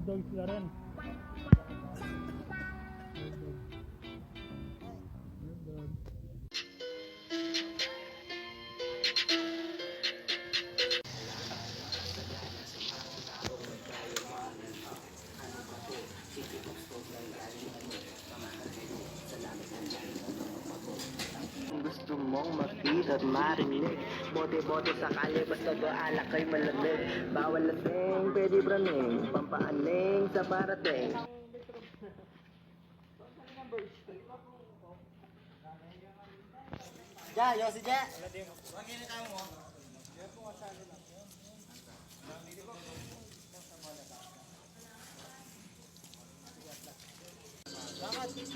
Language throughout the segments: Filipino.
dog sila rin. Gusto mong makita at marinig, bote-bote sakali basta alak kay malamig. Bawal lasing, pwede braning, pampaaning sa parating. Ja, yosi ja.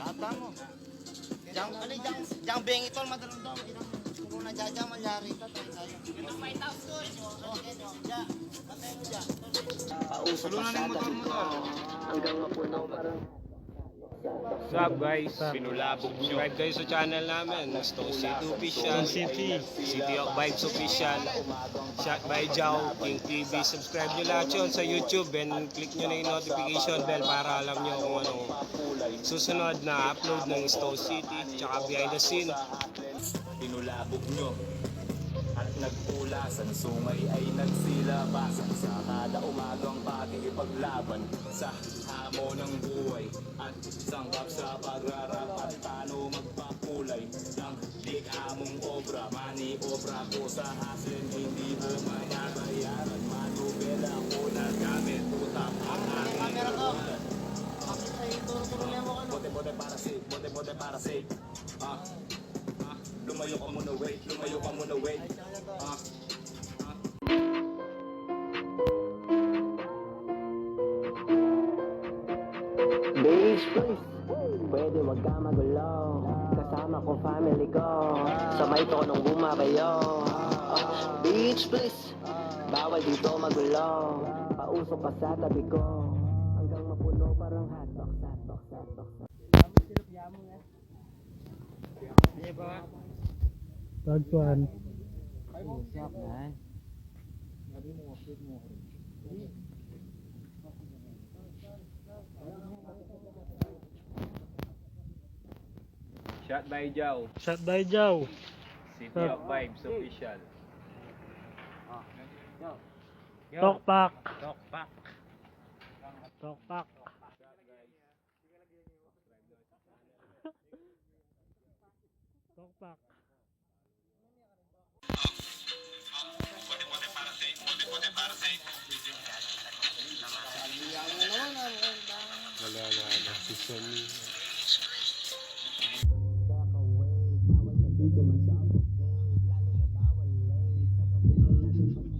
Bata mo. Jang bengi tol madalang daw. Kung na jaja malyari ka tayo tayo. Ito may taos ko. Ja. Patay mo ja. Pauso pa sa dati ko. Hanggang mapuno parang. What's up guys? Pinulabog nyo. Subscribe kayo sa channel namin. Stone City Official. City of Vibes Official. Shot by Jao, King TV. Subscribe nyo lahat yun sa YouTube and click nyo na yung notification bell para alam nyo kung anong susunod na upload ng Stone City tsaka behind the scene. Pinulabog nyo at nagpulasan, sungay ay nagsilabasan sa kada umagang pakikipaglaban sa hamon ng buhay at sangkap sa pagrarapat. Paano magpakulay ng di among obra, mani-obra ko sa haslin, hindi mo mayabayaran. Manubela ko na gamit, utang ang aking karulan. Bote-bote para safe, bote-bote para safe. Lumayo ka muna wait, lumayo ka muna wait. Beach please, pwede wag ka magulo. Kasama ko family ko, sa may tonong bumabayo. Beach please, bawal dito magulo. Pausok pa sa tabi ko, hanggang mapuno parang hotdog, hotdog, hotdog. Tagpuan. Shot by Jao, Shot by Jao. City of Vibes Official. Tokpak. Tokpak. Tokpak. Tokpak. Wala na si Sonny. Back away, bawal ka dito masabog. Lalo na bawal late, sa pagbubuhay natin